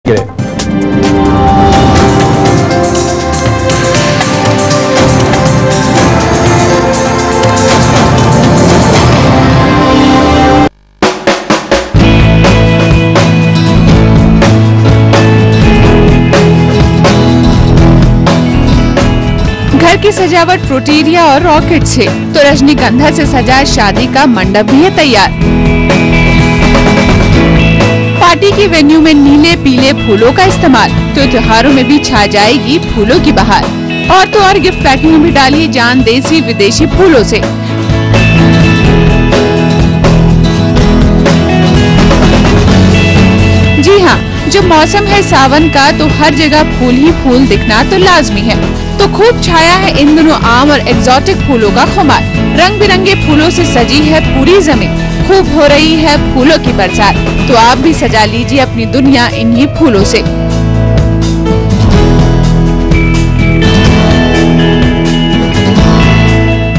घर की सजावट फ्रूटेरिया और रॉकेट से, तो रजनीगंधा से सजा शादी का मंडप भी है तैयार। पार्टी की वेन्यू में नीले पीले फूलों का इस्तेमाल, तो त्योहारों में भी छा जाएगी फूलों की बहार। और तो और गिफ्ट पैकिंग में डाली जान देसी विदेशी फूलों से। जी हाँ, जब मौसम है सावन का तो हर जगह फूल ही फूल दिखना तो लाजमी है। तो खूब छाया है इन दिनों आम और एक्सोटिक फूलों का खुमार। रंग बिरंगे फूलों से सजी है पूरी जमीन, खूब हो रही है फूलों की बरसात। तो आप भी सजा लीजिए अपनी दुनिया इन्हीं फूलों से।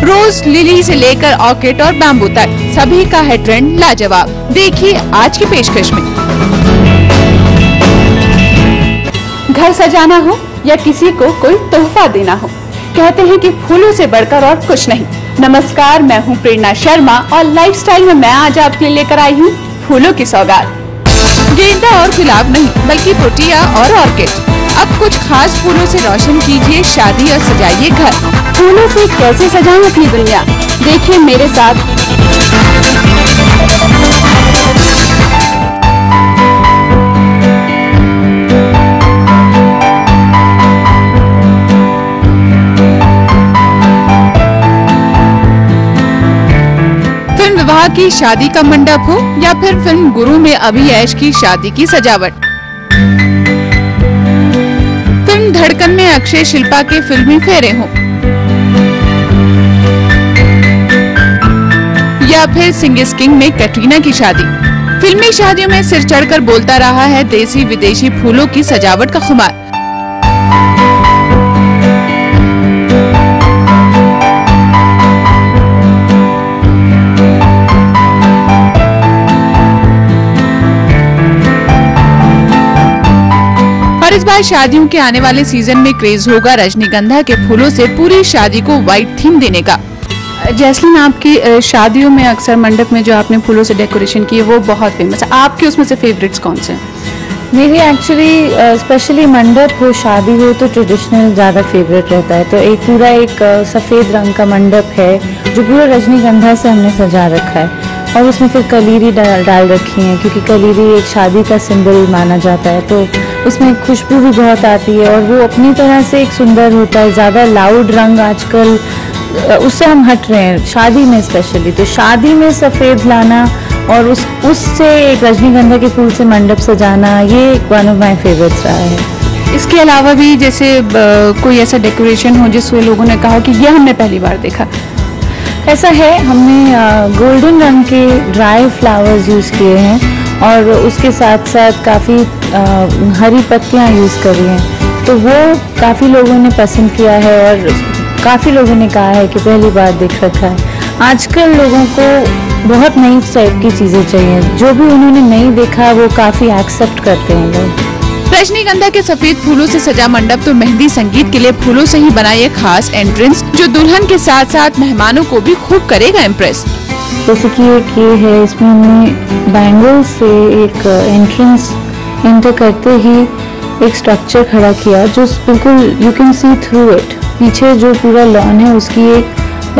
रोज लिली से लेकर ऑर्किड और बैम्बू तक सभी का है ट्रेंड लाजवाब। देखिए आज की पेशकश में। घर सजाना हो या किसी को कोई तोहफा देना हो, कहते हैं कि फूलों से बढ़कर और कुछ नहीं। नमस्कार, मैं हूं प्रेरणा शर्मा और लाइफस्टाइल में मैं आज आपके लिए लेकर आई हूं फूलों की सौगात। गेंदा और गुलाब नहीं बल्कि प्रोटिया और ऑर्किड। अब कुछ खास फूलों से रोशन कीजिए शादी और सजाइए घर। फूलों से कैसे सजाएं अपनी दुनिया, देखिए मेरे साथ। विवाह की शादी का मंडप हो या फिर फिल्म गुरु में अभी ऐश की शादी की सजावट, फिल्म धड़कन में अक्षय शिल्पा के फिल्मी फेरे हो, या फिर सिंग इज किंग में कैटरीना की शादी। फिल्मी शादियों में सिर चढ़कर बोलता रहा है देसी विदेशी फूलों की सजावट का खुमार। और इस बार शादियों के आने वाले सीजन में क्रेज होगा रजनीगंधा के फूलों से पूरी शादी को व्हाइट थीम देने का। जैस्मिन, आपकी शादियों में अक्सर मंडप में जो आपने फूलों से डेकोरेशन की है वो बहुत फेमस है, आपके उसमें से फेवरेट्स कौन से हैं? मेरी एक्चुअली स्पेशली मंडप हो शादी हो तो ट्रेडिशनल ज़्यादा फेवरेट रहता है। तो एक सफ़ेद रंग का मंडप है जो पूरा रजनीगंधा से हमने सजा रखा है और उसमें फिर कलीरी डाल रखी है, क्योंकि कलीरी एक शादी का सिंबल माना जाता है। तो उसमें खुशबू भी बहुत आती है और वो अपनी तरह से एक सुंदर होता है। ज़्यादा लाउड रंग आजकल उससे हम हट रहे हैं शादी में स्पेशली। तो शादी में सफ़ेद लाना और उससे एक रजनीगंधा के फूल से मंडप सजाना, ये वन ऑफ माय फेवरेट्स रहा है। इसके अलावा भी जैसे कोई ऐसा डेकोरेशन हो जिसमें लोगों ने कहा कि ये हमने पहली बार देखा? ऐसा है, हमने गोल्डन रंग के ड्राई फ्लावर्स यूज़ किए हैं और उसके साथ साथ काफ़ी हरी पत्तियाँ यूज़ करी हैं। तो वो काफ़ी लोगों ने पसंद किया है और काफ़ी लोगों ने कहा है कि पहली बार देख रखा है। आजकल लोगों को बहुत नई टाइप की चीज़ें चाहिए, जो भी उन्होंने नहीं देखा वो काफ़ी एक्सेप्ट करते हैं लोग। रजनीगंधा के सफेद फूलों से सजा मंडप तो मेहंदी संगीत के लिए फूलों से ही बना ये खास एंट्रेंस जो दुल्हन के साथ साथ मेहमानों को भी खूब करेगा इम्प्रेस। जैसे कि एक ये है, इसमें हमने बैंगल से एक एंट्रेंस एंटर करते ही एक स्ट्रक्चर खड़ा किया जो बिल्कुल you can see through it. पीछे जो पूरा लॉन है उसकी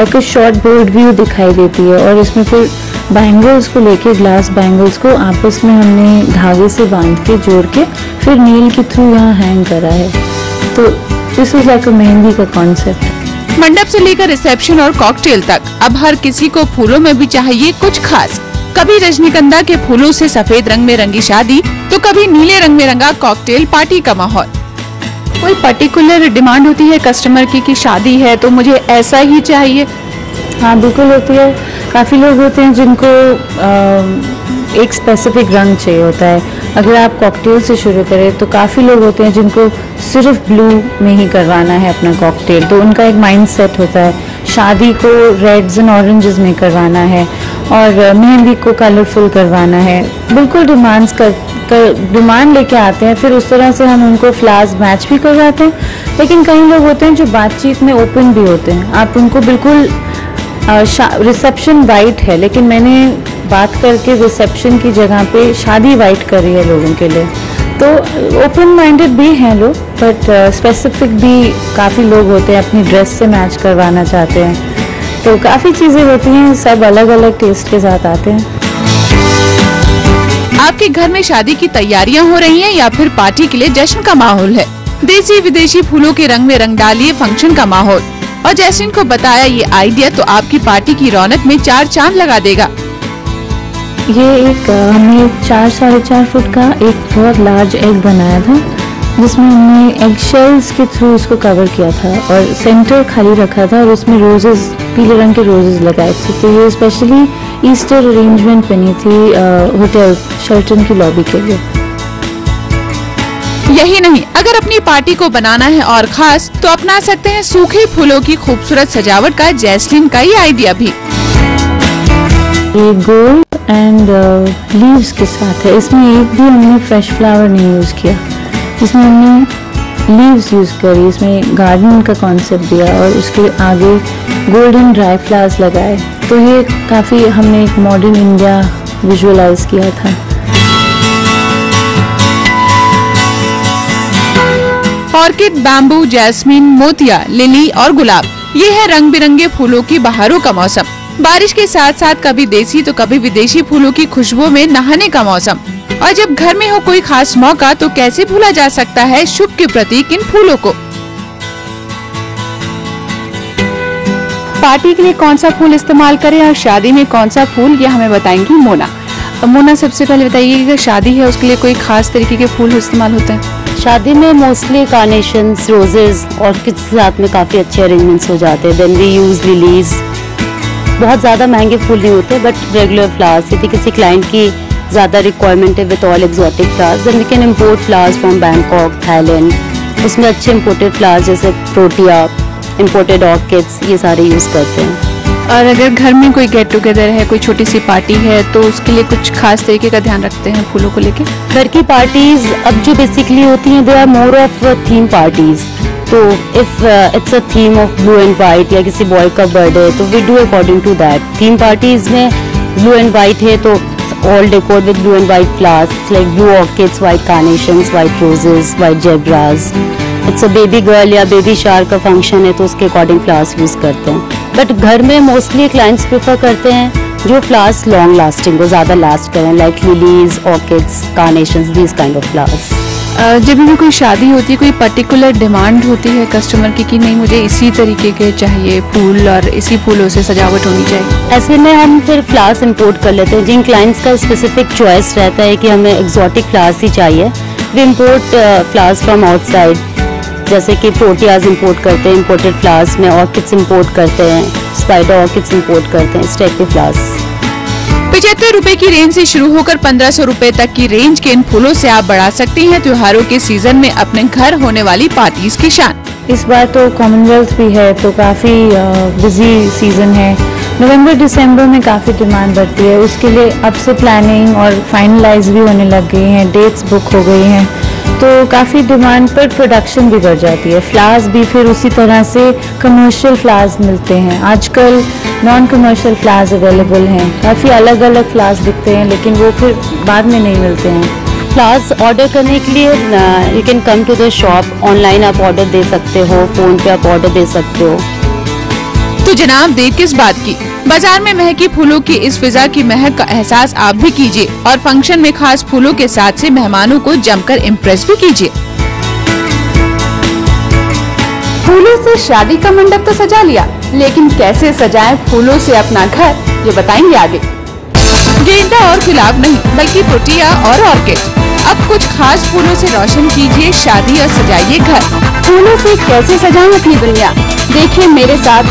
एक शॉर्ट बोर्ड व्यू दिखाई देती है और इसमें फिर बैंगल्स को लेके, ग्लास बैंगल्स को आपस में हमने धागे से बांध के जोड़ के फिर नील के थ्रू यहाँ हैंग करा है। तो दिस इज लाइक अ मेहंदी का कॉन्सेप्ट। मंडप से लेकर रिसेप्शन और कॉकटेल तक अब हर किसी को फूलों में भी चाहिए कुछ खास। कभी रजनीगंधा के फूलों से सफेद रंग में रंगी शादी तो कभी नीले रंग में रंगा कॉकटेल पार्टी का माहौल। कोई पर्टिकुलर डिमांड होती है कस्टमर की कि शादी है तो मुझे ऐसा ही चाहिए? हाँ बिल्कुल होती है। काफ़ी लोग होते हैं जिनको एक स्पेसिफिक रंग चाहिए होता है। अगर आप कॉकटेल से शुरू करें तो काफ़ी लोग होते हैं जिनको सिर्फ ब्लू में ही करवाना है अपना कॉकटेल, तो उनका एक माइंड सेट होता है। शादी को रेड्स एंड ऑरेंजेस में करवाना है और मेहंदी को कलरफुल करवाना है। बिल्कुल डिमांड्स डिमांड लेके आते हैं, फिर उस तरह से हम उनको फ्लावर्स मैच भी करवाते हैं। लेकिन कई लोग होते हैं जो बातचीत में ओपन भी होते हैं, आप उनको बिल्कुल रिसेप्शन वाइट है, लेकिन मैंने बात करके रिसेप्शन की जगह पे शादी वाइट करी है लोगों के लिए। तो ओपन माइंडेड भी हैं लोग, बट स्पेसिफिक भी काफ़ी लोग होते हैं, अपनी ड्रेस से मैच करवाना चाहते हैं। तो काफ़ी चीज़ें होती हैं, सब अलग अलग टेस्ट के साथ आते हैं। आपके घर में शादी की तैयारियां हो रही हैं या फिर पार्टी के लिए जश्न का माहौल है? देसी विदेशी फूलों के रंग में रंग डालिए फंक्शन का माहौल। और जैस्मिन को बताया ये आइडिया तो आपकी पार्टी की रौनक में 4 चांद लगा देगा। ये एक हमने 4-4.5 फुट का एक बहुत लार्ज एग बनाया था, जिसमें हमने एग शेल्स के थ्रू इसको कवर किया था और सेंटर खाली रखा था और उसमें रोजेस, पीले रंग के रोजेस लगाए थे। तो ये स्पेशली ईस्टर अरेंजमेंट बनी थी होटल शेल्टन की लॉबी के लिए। यही नहीं, अगर अपनी पार्टी को बनाना है और खास तो अपना सकते हैं सूखे फूलों की खूबसूरत सजावट का जैस्मिन का ये आइडिया भी। ये गोल्ड एंड लीव्स के साथ है, इसमें एक भी हमने फ्रेश फ्लावर नहीं यूज किया, इसमें हमने लीव्स यूज करी, इसमें गार्डन का कॉन्सेप्ट दिया और उसके आगे गोल्डन ड्राई फ्लावर्स लगाए। तो ये काफी हमने एक मॉडर्न इंडिया विजुअलाइज किया था। ऑर्किड, बैम्बू, जैस्मिन, मोतिया, लिली और गुलाब, ये है रंग बिरंगे फूलों की बहारों का मौसम। बारिश के साथ साथ कभी देसी तो कभी विदेशी फूलों की खुशबू में नहाने का मौसम। और जब घर में हो कोई खास मौका तो कैसे भूला जा सकता है शुभ के प्रतीक इन फूलों को। पार्टी के लिए कौन सा फूल इस्तेमाल करें और शादी में कौन सा फूल, ये हमें बताएंगी मोना। मोना, सबसे पहले बताइए कि शादी है उसके लिए कोई खास तरीके के फूल इस्तेमाल होते हैं? शादी में मोस्टली कार्नेशंस, रोजेस और के साथ में काफ़ी अच्छे अरेंजमेंट्स हो जाते हैं। देन वी यूज लिलीज, बहुत ज़्यादा महंगे फूल नहीं होते बट रेगुलर फ्लावर्स। यदि किसी क्लाइंट की ज़्यादा रिक्वायरमेंट है with all exotic flowers, then we can import flowers from Bangkok, Thailand. उसमें अच्छे इम्पोर्टेड फ्लावर्स जैसे प्रोटिया, इम्पोर्टेड ऑर्किड्स, ये सारे यूज़ करते हैं। और अगर घर में कोई गेट टुगेदर है, कोई छोटी सी पार्टी है, तो उसके लिए कुछ खास तरीके का ध्यान रखते हैं फूलों को लेके? घर की पार्टीज अब जो बेसिकली होती हैं, they are more of theme parties. तो if it's a theme of blue and white या किसी बॉय का बर्थडे, तो we do according to that. Theme parties में ब्लू एंड वाइट है तो all decor with blue and white flowers like blue orchids, white carnations, white roses, white gerberas. It's a baby girl या baby shower का function है तो उसके according flowers use करते हैं। बट घर में मोस्टली क्लाइंट्स प्रेफर करते हैं जो फ्लावर्स लॉन्ग लास्टिंग हो, ज़्यादा लास्ट करें, like lilies, orchids, carnations, this kind of flowers. जब भी कोई शादी होती है, कोई पर्टिकुलर डिमांड होती है कस्टमर की कि नहीं मुझे इसी तरीके के चाहिए फूल और इसी फूलों से सजावट होनी चाहिए, ऐसे में हम फिर फ्लावर्स इंपोर्ट कर लेते हैं। जिन क्लाइंट्स का स्पेसिफिक चॉइस रहता है कि हमें एक्सोटिक फ्लावर्स ही चाहिए, we import flowers from outside, जैसे कि प्रोटियाज इंपोर्ट करते हैं, इंपोर्टेड फ्लावर्स में ऑर्किड्स इंपोर्ट करते हैं, स्पाइडर ऑर्किड्स इंपोर्ट करते हैं, इस टाइप के फ्लावर्स। 75 रुपए की रेंज से शुरू होकर 1500 रुपए तक की रेंज के इन फूलों से आप बढ़ा सकती हैं त्योहारों के सीजन में अपने घर होने वाली पार्टीज की शान। इस बार तो कॉमनवेल्थ भी है तो काफ़ी बिजी सीजन है। नवंबर दिसंबर में काफ़ी डिमांड बढ़ती है, उसके लिए अब से प्लानिंग और फाइनलाइज भी होने लग गई हैं, डेट्स बुक हो गई हैं, तो काफ़ी डिमांड पर प्रोडक्शन भी बढ़ जाती है। फ्लावर्स भी फिर उसी तरह से कमर्शियल फ्लावर्स मिलते हैं, आजकल नॉन कमर्शियल फ्लावर्स अवेलेबल हैं, काफ़ी अलग अलग फ्लावर्स दिखते हैं लेकिन वो फिर बाद में नहीं मिलते हैं। फ्लावर्स ऑर्डर करने के लिए you can come to the shop, online आप ऑर्डर दे सकते हो, फ़ोन पे आप ऑर्डर दे सकते हो। तो जनाब देर किस बात की, बाजार में महकी फूलों की इस फिजा की महक का एहसास आप भी कीजिए और फंक्शन में खास फूलों के साथ से मेहमानों को जमकर इम्प्रेस भी कीजिए। फूलों से शादी का मंडप तो सजा लिया, लेकिन कैसे सजाएं फूलों से अपना घर, ये बताएंगे आगे। गेंदा और गुलाब नहीं बल्कि प्रोटिया और ऑर्किड, अब कुछ खास फूलों से रोशन कीजिए शादी और सजाइए घर। फूलों से कैसे सजाएं अपनी दुनिया, देखिए मेरे साथ।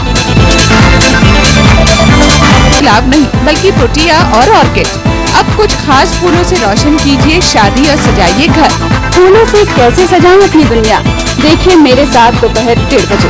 गुलाब नहीं बल्कि प्रोटिया और ऑर्किड, अब कुछ खास फूलों से रोशन कीजिए शादी और सजाइए घर। फूलों से कैसे सजाएं अपनी दुनिया, देखिए मेरे साथ दोपहर 1:30 बजे।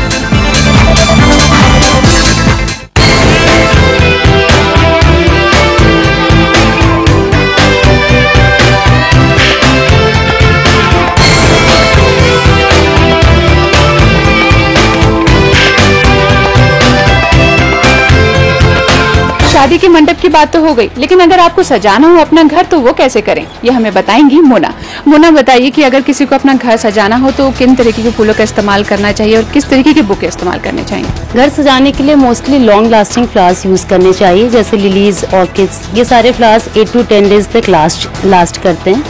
शादी के मंडप की बात तो हो गई, लेकिन अगर आपको सजाना हो अपना घर तो वो कैसे करें, ये हमें बताएंगी मोना। मोना, बताइए कि अगर किसी को अपना घर सजाना हो तो किन तरीके के फूलों का इस्तेमाल करना चाहिए और किस तरीके के बुके इस्तेमाल करने चाहिए? घर सजाने के लिए mostly long lasting flowers use करने चाहिए, जैसे लिलीज, ऑर्किड्स। ये सारे फ्लावर्स 8 to 10 डेज तक लास्ट करते हैं।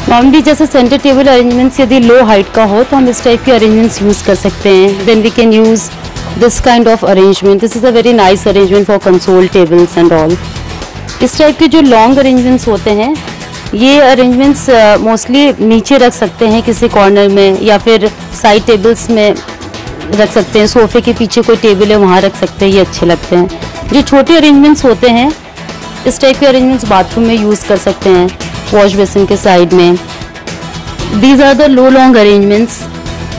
नॉर्मली जैसे सेंटर टेबल अरेंजमेंट्स यदि लो हाइट का हो तो हम इस टाइप के अरेंजमेंट्स यूज कर सकते हैं। Then we can use this kind of arrangement. This is a very nice arrangement for console tables and all. इस टाइप के जो लॉन्ग अरेंजमेंट्स होते हैं, ये अरेंजमेंट्स मोस्टली नीचे रख सकते हैं किसी कॉर्नर में, या फिर साइड टेबल्स में रख सकते हैं। सोफे के पीछे कोई टेबल है वहाँ रख सकते हैं, ये अच्छे लगते हैं। जो छोटे अरेंजमेंट्स होते हैं, इस टाइप के अरेंजमेंट्स बाथरूम में यूज़ कर सकते हैं, वॉश बेसिन के साइड में। These are the low long arrangements.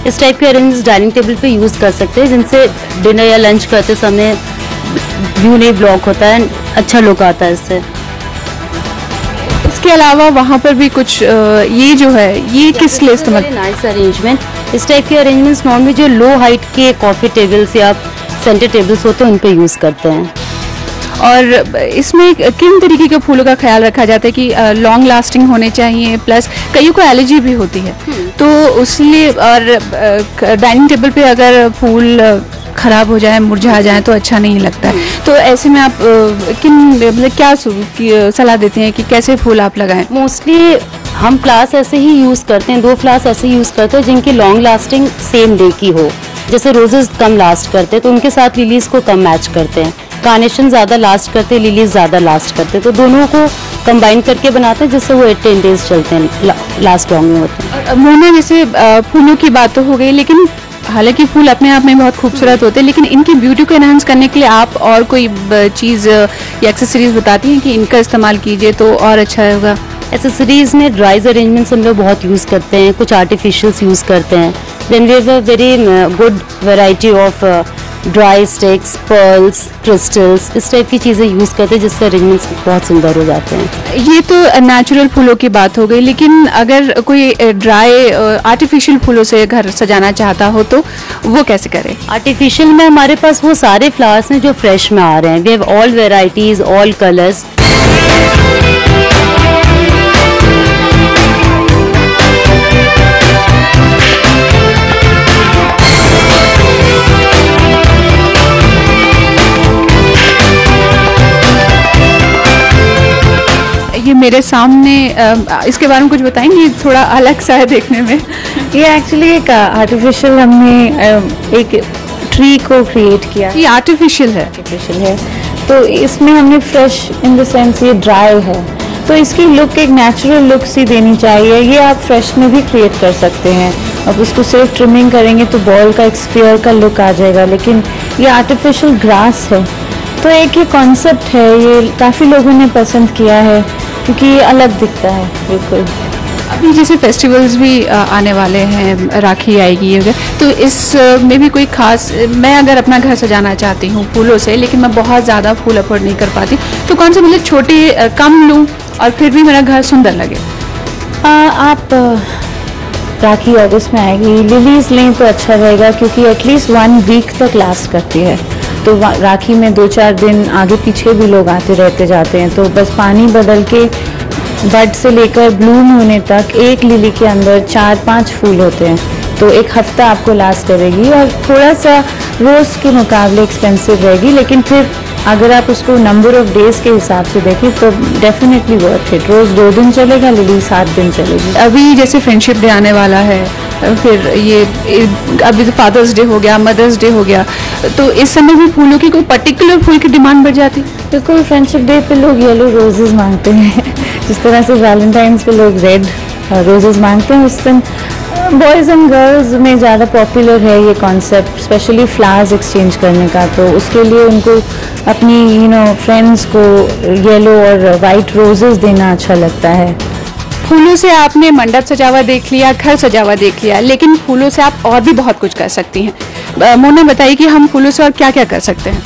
इस टाइप के अरेंजमेंट्स डाइनिंग टेबल पे यूज़ कर सकते हैं, जिनसे डिनर या लंच करते समय व्यू नहीं ब्लॉक होता है, अच्छा लुक आता है इससे। इसके अलावा वहाँ पर भी कुछ ये जो है ये किस लिए इस्तेमाल? Nice arrangement. इस टाइप के अरेंजमेंट्स नॉर्मली जो लो हाइट के कॉफी टेबल्स या सेंटर टेबल्स होते हैं उन पे यूज़ करते हैं। और इसमें किन तरीके के फूलों का ख्याल रखा जाता है कि लॉन्ग लास्टिंग होने चाहिए, प्लस कईयों को एलर्जी भी होती है तो उसलिए, और डाइनिंग टेबल पे अगर फूल खराब हो जाए, मुरझा जाए तो अच्छा नहीं लगता है। तो ऐसे में आप मतलब क्या सलाह देते हैं कि कैसे फूल आप लगाएं? मोस्टली हम फ्लावर्स ऐसे ही यूज़ करते हैं, 2 फ्लावर्स ऐसे यूज़ करते हैं जिनकी लॉन्ग लास्टिंग सेम डे की हो। जैसे रोजेस कम लास्ट करते हैं तो उनके साथ लिलीज को कम मैच करते हैं। कार्नेशन ज़्यादा लास्ट करते हैं, लिलीज ज़्यादा लास्ट करते हैं, तो दोनों को कंबाइन करके बनाते हैं जिससे वो 8-10 डेज चलते हैं, लास्ट लॉन्ग में होते हैं। मोना, जैसे फूलों की बात तो हो गई, लेकिन हालांकि फूल अपने आप में बहुत खूबसूरत होते हैं, लेकिन इनकी ब्यूटी को एनहांस करने के लिए आप और कोई चीज़ या एक्सेसरीज बताती हैं कि इनका इस्तेमाल कीजिए तो और अच्छा होगा? एसेसरीज में ड्राइज अरेंजमेंट्स हम लोग बहुत यूज़ करते हैं, कुछ आर्टिफिशियल्स यूज़ करते हैं। Then we have a very good variety of dry sticks, pearls, crystals, इस टाइप की चीज़ें यूज़ करते हैं जिससे अरेंजमेंट्स बहुत सुंदर हो जाते हैं। ये तो नेचुरल फूलों की बात हो गई, लेकिन अगर कोई ड्राई आर्टिफिशियल फूलों से घर सजाना चाहता हो तो वो कैसे करे? आर्टिफिशियल में हमारे पास वो सारे फ्लावर्स हैं जो फ्रेश में आ रहे हैं। We have all varieties, all colours. ये मेरे सामने इसके बारे में कुछ बताएंगे? थोड़ा अलग सा है देखने में। ये एक्चुअली एक आर्टिफिशियल हमने एक ट्री को क्रिएट किया। ये आर्टिफिशियल है? आर्टिफिशियल है, तो इसमें हमने फ्रेश इन द सेंस ये ड्राई है, तो इसकी लुक एक नेचुरल लुक सी देनी चाहिए। ये आप फ्रेश में भी क्रिएट कर सकते हैं। अब उसको सिर्फ ट्रिमिंग करेंगे तो बॉल का एक स्फीयर का लुक आ जाएगा, लेकिन ये आर्टिफिशियल ग्रास है तो एक ये कॉन्सेप्ट है, ये काफ़ी लोगों ने पसंद किया है क्योंकि ये अलग दिखता है बिल्कुल। अभी जैसे फेस्टिवल्स भी आने वाले हैं, राखी आएगी अगर, तो इस में भी कोई खास, मैं अगर अपना घर सजाना चाहती हूँ फूलों से, लेकिन मैं बहुत ज़्यादा फूल अफोर्ड नहीं कर पाती, तो कौन से मतलब छोटे कम लूँ और फिर भी मेरा घर सुंदर लगे? आप राखी अगस्त में आएगी, लिलीज लें तो अच्छा रहेगा क्योंकि एटलीस्ट 1 वीक तक लास्ट करती है। तो राखी में 2-4 दिन आगे पीछे भी लोग आते रहते जाते हैं, तो बस पानी बदल के बड से लेकर ब्लूम होने तक एक लिली के अंदर 4-5 फूल होते हैं, तो एक हफ्ता आपको लास्ट करेगी और थोड़ा सा रोज़ के मुकाबले एक्सपेंसिव रहेगी, लेकिन फिर अगर आप उसको नंबर ऑफ डेज के हिसाब से देखें तो डेफिनेटली वर्थ इट। रोज़ 2 दिन चलेगा, लिली 7 दिन चलेगी। अभी जैसे फ्रेंडशिप डे आने वाला है, फिर ये अभी तो फादर्स डे हो गया, मदर्स डे हो गया, तो इस समय भी फूलों की कोई पर्टिकुलर फूल की डिमांड बढ़ जाती? बिल्कुल, फ्रेंडशिप डे पे लोग येलो रोजेज मांगते हैं जिस तरह से वैलेंटाइंस पे लोग रेड रोजेज मांगते हैं, उस दिन बॉयज़ एंड गर्ल्स में ज़्यादा पॉपुलर है ये कॉन्सेप्ट, स्पेशली फ्लावर्स एक्सचेंज करने का। तो उसके लिए उनको अपनी फ्रेंड्स को येलो और वाइट रोजेज देना अच्छा लगता है। फूलों से आपने मंडप सजावा देख लिया, घर सजावा देख लिया, लेकिन फूलों से आप और भी बहुत कुछ कर सकती हैं। मोना, बताइए कि हम फूलों से और क्या क्या कर सकते हैं?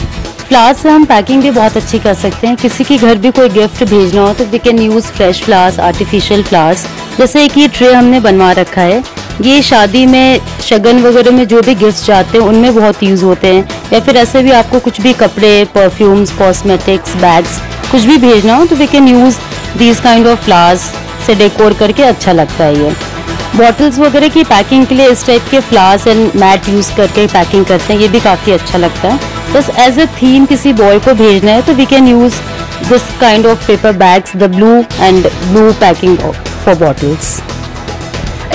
फ्लावर्स से हम पैकिंग भी बहुत अच्छी कर सकते हैं। किसी के घर भी कोई गिफ्ट भेजना हो तो we can use fresh flowers, artificial flowers. जैसे एक ये ट्रे हमने बनवा रखा है, ये शादी में, शगन वगैरह में जो भी गिफ्ट्स जाते हैं उनमें बहुत यूज़ होते हैं, या फिर ऐसे भी आपको कुछ भी कपड़े, परफ्यूम्स, कॉस्मेटिक्स, बैग्स कुछ भी भेजना हो तो we can use these kind of flowers से डेकोर करके अच्छा लगता है। ये बॉटल्स वगैरह की पैकिंग के लिए इस टाइप के फ्लावर्स एंड मैट यूज़ करके पैकिंग करते हैं, ये भी काफ़ी अच्छा लगता है। बस एज अ थीम किसी बॉय को भेजना है तो we can use this kind of paper bags, the blue packing for bottles.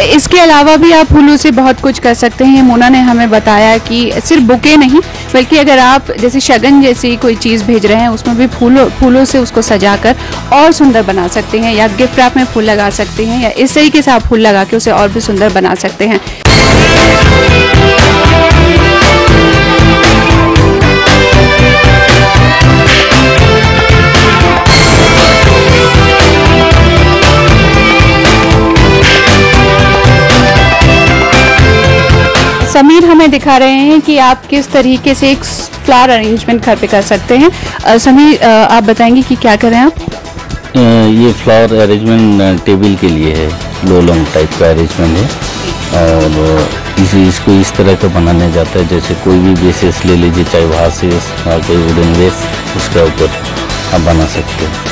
इसके अलावा भी आप फूलों से बहुत कुछ कर सकते हैं। मोना ने हमें बताया कि सिर्फ बुके नहीं, बल्कि अगर आप जैसे शगन जैसी कोई चीज़ भेज रहे हैं उसमें भी फूलों से उसको सजाकर और सुंदर बना सकते हैं, या गिफ्ट रैप में फूल लगा सकते हैं, या इस तरीके से आप फूल लगा के उसे और भी सुंदर बना सकते हैं। समीर हमें दिखा रहे हैं कि आप किस तरीके से एक फ्लावर अरेंजमेंट घर पे कर सकते हैं। समीर, आप बताएंगे कि क्या करें आप? ये फ्लावर अरेंजमेंट टेबल के लिए है, लो लॉन्ग टाइप का अरेंजमेंट है, और इसको इस तरह का बनाने जाता है जैसे कोई भी बेसिस ले लीजिए, चाहे वासेस कोई वुडन बेस, उसके ऊपर आप बना सकते हैं।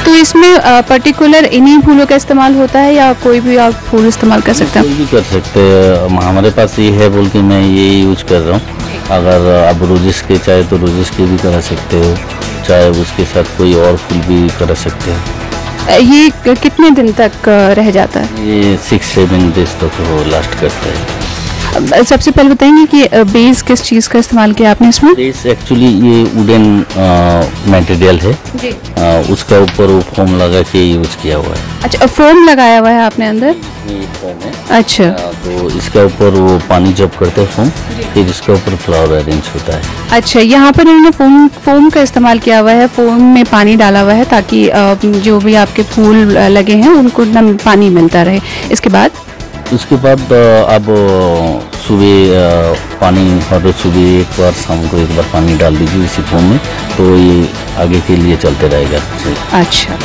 तो इसमें पर्टिकुलर इन्हीं फूलों का इस्तेमाल होता है या कोई भी आप फूल इस्तेमाल कर सकते हैं? कोई भी कर सकते हैं, हमारे पास ये है बोल के मैं ये यूज कर रहा हूँ। अगर आप रोजिस के चाहे तो रोजिस के भी करा सकते हो, चाहे उसके साथ कोई और फूल भी करा सकते हैं। ये कितने दिन तक रह जाता है? ये 6-7 डेज तक वो लास्ट करता है। सबसे पहले बताएंगे कि बेस किस चीज़ का इस्तेमाल किया आपने इसमें? बेस एक्चुअली ये वुडन मटेरियल है जी। उसका ऊपर वो फोम लगा के यूज किया हुआ है। अच्छा, फोम लगाया हुआ है आपने अंदर? ये फोम है। अच्छा। तो इसके ऊपर वो पानी जब करते हैं फोम, फिर इसके ऊपर फ्लावर अरेंज होता है। अच्छा, यहाँ पर उन्होंने फोम का इस्तेमाल किया हुआ है, फोम में पानी डाला हुआ है ताकि जो भी आपके फूल लगे हैं उनको पानी मिलता रहे। इसके बाद उसके बाद अब सुबह पानी, और सुबह एक बार, शाम को एक बार पानी डाल दीजिए इसी फोम में, तो ये आगे के लिए चलते रहेगा। अच्छा,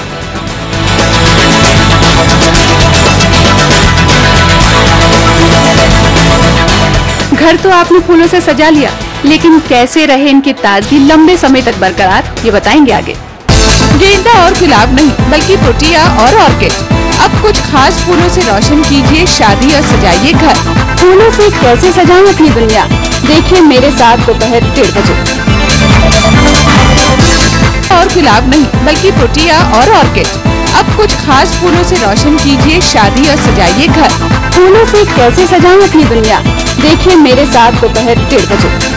घर तो आपने फूलों से सजा लिया, लेकिन कैसे रहे इनकी ताजगी लंबे समय तक बरकरार, ये बताएंगे आगे। गेंदा और गुलाब नहीं, बल्कि प्रोटिया और ऑर्किड। अब कुछ खास फूलों से रोशन कीजिए शादी और सजाइए घर। फूलों से कैसे सजाएं अपनी दुनिया, देखिए मेरे साथ दोपहर 1:30 बजे। और गुलाब नहीं, बल्कि प्रोटिया और ऑर्किड। अब कुछ खास फूलों से रोशन कीजिए शादी और सजाइए घर। फूलों से कैसे सजाएं अपनी दुनिया, देखिए मेरे साथ दोपहर 1:30 बजे।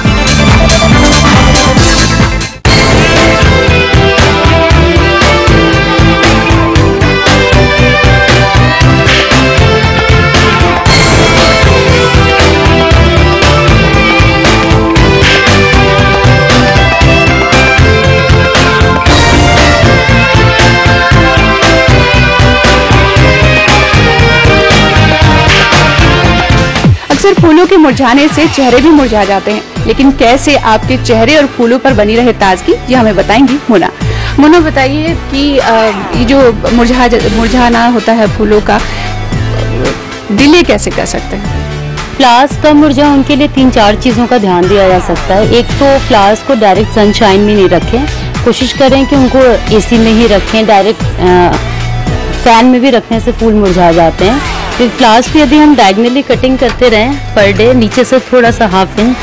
अक्सर फूलों के मुरझाने से चेहरे भी मुरझा जाते हैं, लेकिन कैसे आपके चेहरे और फूलों पर बनी रहे ताजगी, ये हमें बताएंगी मोना। मोना, बताइए कि ये जो मुरझाना होता है फूलों का, डिले कैसे कर सकते हैं? फ्लावर्स का मुरझा उनके लिए 3-4 चीज़ों का ध्यान दिया जा सकता है। एक तो फ्लावर्स को डायरेक्ट सनशाइन में नहीं रखें, कोशिश करें कि उनको एसी में ही रखें। डायरेक्ट फैन में भी रखने से फूल मुरझा जाते हैं। फिर फ्लावर्स की यदि हम डायगनली कटिंग करते रहें पर डे, नीचे से थोड़ा सा 1/2 इंच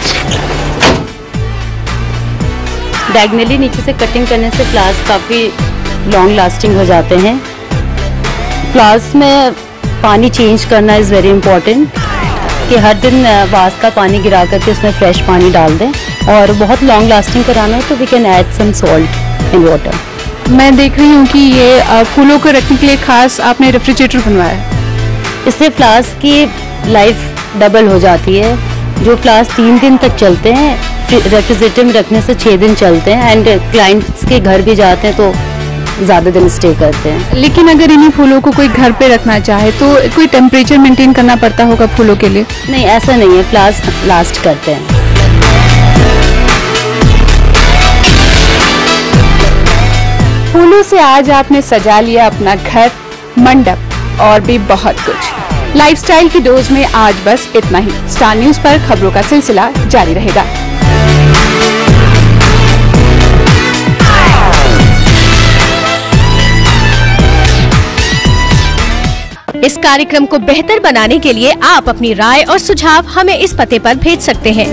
डायगनली नीचे से कटिंग करने से फ्लावर्स काफ़ी लॉन्ग लास्टिंग हो जाते हैं। फ्लावर्स में पानी चेंज करना इज़ वेरी इंपॉर्टेंट, कि हर दिन वास का पानी गिरा करके उसमें फ्रेश पानी डाल दें। और बहुत लॉन्ग लास्टिंग कराना है तो we can add some salt in water. मैं देख रही हूँ कि ये फूलों को रखने के लिए खास आपने रेफ्रिजरेटर बनवाया है। इससे फ्लावर्स की लाइफ डबल हो जाती है। जो फ्लावर्स 3 दिन तक चलते हैं, रेफ्रिजरेटर में रखने से 6 दिन चलते हैं। एंड क्लाइंट्स के घर भी जाते हैं तो ज़्यादा दिन स्टे करते हैं। लेकिन अगर इन्हीं फूलों को कोई घर पे रखना चाहे तो कोई टेम्परेचर मेंटेन करना पड़ता होगा फूलों के लिए? नहीं, ऐसा नहीं है, फ्लावर्स लास्ट करते हैं। फूलों से आज आपने सजा लिया अपना घर, मंडप और भी बहुत कुछ, लाइफस्टाइल की डोज में आज बस इतना ही। स्टार न्यूज पर खबरों का सिलसिला जारी रहेगा। इस कार्यक्रम को बेहतर बनाने के लिए आप अपनी राय और सुझाव हमें इस पते पर भेज सकते हैं।